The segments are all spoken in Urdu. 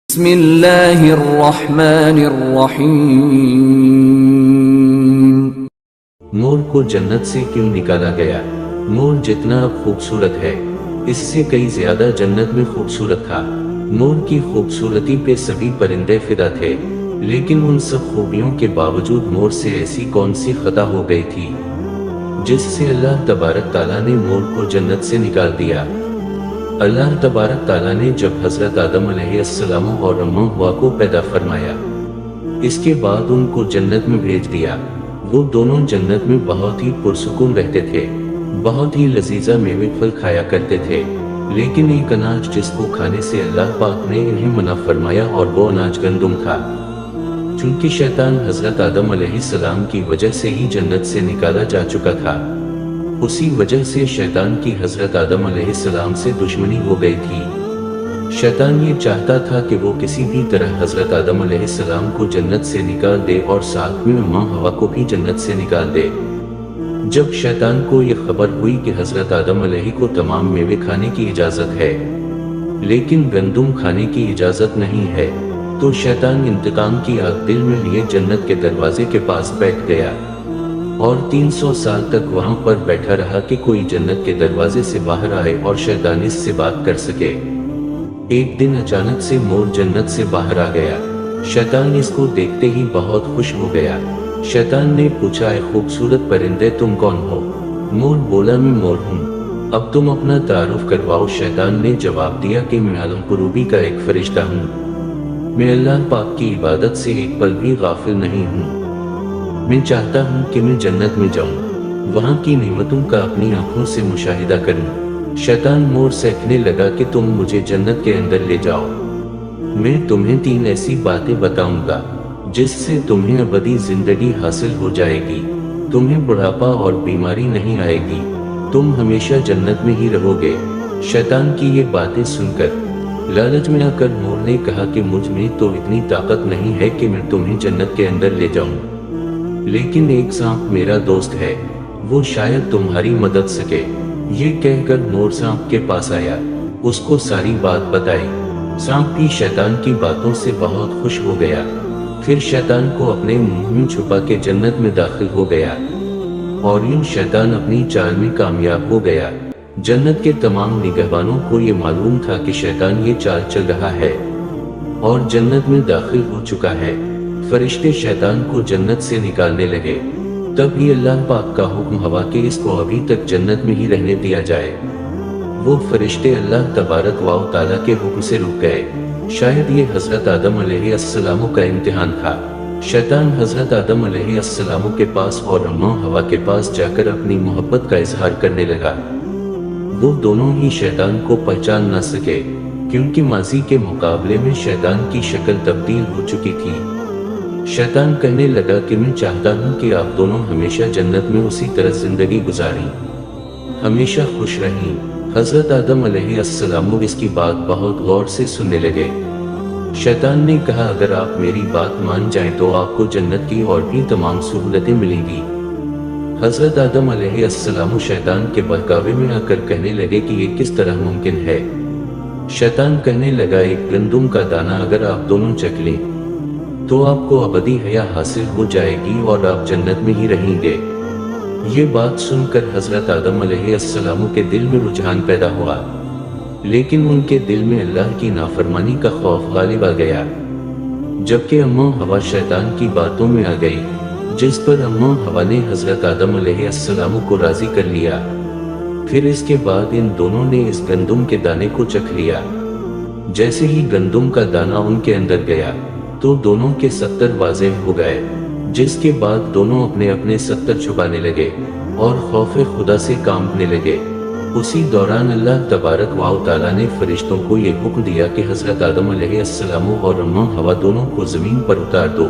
بسم اللہ الرحمن الرحیم۔ نور کو جنت سے کیوں نکالا گیا؟ نور جتنا اب خوبصورت ہے اس سے کئی زیادہ جنت میں خوبصورت تھا۔ نور کی خوبصورتی پہ سبھی پرندے فدا تھے، لیکن ان سب خوبیوں کے باوجود نور سے ایسی کون سی خطا ہو گئی تھی جس سے اللہ تبارک تعالیٰ نے نور کو جنت سے نکال دیا۔ اللہ تبارک تعالیٰ نے جب حضرت آدم علیہ السلام اور اماں ہوا کو پیدا فرمایا، اس کے بعد ان کو جنت میں بھیج دیا۔ وہ دونوں جنت میں بہت ہی پرسکون رہتے تھے، بہت ہی لذیذہ میوے پھل کھایا کرتے تھے، لیکن ایک اناج جس کو کھانے سے اللہ پاک نے انہیں منع فرمایا اور وہ اناج گندم تھا۔ چونکہ شیطان حضرت آدم علیہ السلام کی وجہ سے ہی جنت سے نکالا جا چکا تھا، اسی وجہ سے شیطان کی حضرت آدم علیہ السلام سے دشمنی ہو گئی تھی۔ شیطان یہ چاہتا تھا کہ وہ کسی بھی طرح حضرت آدم علیہ السلام کو جنت سے نکال دے اور ساتھ میں ماں حوا کو بھی جنت سے نکال دے۔ جب شیطان کو یہ خبر ہوئی کہ حضرت آدم علیہ کو تمام میوے کھانے کی اجازت ہے لیکن گندم کھانے کی اجازت نہیں ہے، تو شیطان انتقام کی آگ دل میں لیے جنت کے دروازے کے پاس بیٹھ گیا اور 300 سال تک وہاں پر بیٹھا رہا کہ کوئی جنت کے دروازے سے باہر آئے اور شیطان اس سے بات کر سکے۔ ایک دن اچانک سے مور جنت سے باہر آ گیا۔ شیطان اس کو دیکھتے ہی بہت خوش ہو گیا۔ شیطان نے پوچھا، اے خوبصورت پرندے تم کون ہو؟ مور بولا، میں مور ہوں، اب تم اپنا تعارف کرواؤ۔ شیطان نے جواب دیا کہ میں عالم قروبی کا ایک فرشتہ ہوں، میں اللہ پاک کی عبادت سے ایک پل بھی غافل نہیں ہوں، میں چاہتا ہوں کہ میں جنت میں جاؤں، وہاں کی نعمتوں کا اپنی آنکھوں سے مشاہدہ کروں۔ شیطان مور سے کہنے لگا کہ تم مجھے جنت کے اندر لے جاؤ، میں تمہیں 3 ایسی باتیں بتاؤں گا جس سے تمہیں ابدی زندگی حاصل ہو جائے گی، تمہیں بڑھاپا اور بیماری نہیں آئے گی، تم ہمیشہ جنت میں ہی رہو گے۔ شیطان کی یہ باتیں سن کر لالچ میں آ کر مور نے کہا کہ مجھ میں تو اتنی طاقت نہیں ہے کہ میں تمہیں جنت کے اندر لے جاؤں، لیکن ایک سانپ میرا دوست ہے، وہ شاید تمہاری مدد سکے۔ یہ کہہ کر مور سانپ کے پاس آیا، اس کو ساری بات بتائی۔ سانپ بھی شیطان کی باتوں سے بہت خوش ہو گیا، پھر شیطان کو اپنے منہ میں چھپا کے جنت میں داخل ہو گیا، اور یوں شیطان اپنی چال میں کامیاب ہو گیا۔ جنت کے تمام نگہبانوں کو یہ معلوم تھا کہ شیطان یہ چال چل رہا ہے اور جنت میں داخل ہو چکا ہے۔ فرشتے شیطان کو جنت سے نکالنے لگے، تب ہی اللہ پاک کا حکم ہوا کہ اس کو ابھی تک جنت میں ہی رہنے دیا جائے۔ وہ فرشتے اللہ تبارک و تعالیٰ کے حکم سے رک گئے۔ شاید یہ حضرت آدم علیہ السلام کا امتحان تھا۔ شیطان حضرت آدم علیہ السلام کے پاس اور اماں حوا کے پاس جا کر اپنی محبت کا اظہار کرنے لگا۔ وہ دونوں ہی شیطان کو پہچان نہ سکے، کیونکہ ماضی کے مقابلے میں شیطان کی شکل تبدیل ہو چکی تھی۔ شیطان کہنے لگا کہ میں چاہتا ہوں کہ آپ دونوں ہمیشہ جنت میں اسی طرح زندگی گزاریں، ہمیشہ خوش رہیں۔ حضرت آدم علیہ السلام اس کی بات بہت غور سے سننے لگے۔ شیطان نے کہا، اگر آپ میری بات مان جائیں تو آپ کو جنت کی اور بھی تمام سہولتیں ملیں گی۔ حضرت آدم علیہ السلام شیطان کے بہکاوے میں آ کر کہنے لگے کہ یہ کس طرح ممکن ہے؟ شیطان کہنے لگا، ایک گندم کا دانہ اگر آپ دونوں چکھ لیں تو آپ کو ابدی حیا حاصل ہو جائے گی اور آپ جنت میں ہی رہیں گے۔ یہ بات سن کر حضرت آدم علیہ السلام کے دل میں رجحان پیدا ہوا، لیکن ان کے دل میں اللہ کی نافرمانی کا خوف غالب آ گیا۔ جبکہ اماں حوا شیطان کی باتوں میں آ گئی، جس پر اماں حوا نے حضرت آدم علیہ السلام کو راضی کر لیا۔ پھر اس کے بعد ان دونوں نے اس گندم کے دانے کو چکھ لیا۔ جیسے ہی گندم کا دانہ ان کے اندر گیا تو دونوں کے 70 واضح ہو گئے، جس کے بعد دونوں اپنے اپنے 70 چھپانے لگے اور خوف خدا سے کانپنے لگے۔ اسی دوران اللہ تبارک و تعالیٰ نے فرشتوں کو یہ حکم دیا کہ حضرت آدم علیہ السلام اور اماں حوا دونوں کو زمین پر اتار دو۔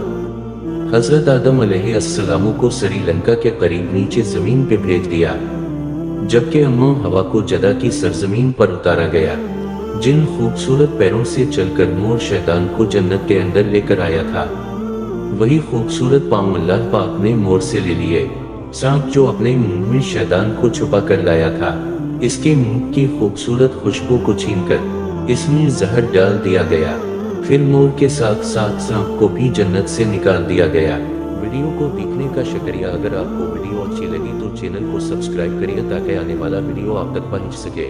حضرت آدم علیہ السلام کو سری لنکا کے قریب نیچے زمین پہ بھیج دیا، جبکہ اماں حوا کو جدہ کی سرزمین پر اتارا گیا۔ جن خوبصورت پیروں سے چل کر مور شیطان کو جنت کے اندر لے کر آیا تھا، وہی خوبصورت پاؤں اللہ پاک نے مور سے لے لیے۔ سانپ جو اپنے منہ میں شیطان کو چھپا کر لایا تھا، اس کے منہ کی خوبصورت خوشبو کو چھین کر اس میں زہر ڈال دیا گیا۔ پھر مور کے ساتھ ساتھ سانپ کو بھی جنت سے نکال دیا گیا۔ ویڈیو کو دیکھنے کا شکریہ۔ اگر آپ کو ویڈیو اچھی لگی تو چینل کو سبسکرائب کریے تاکہ آنے والا ویڈیو آپ تک پہنچ سکے۔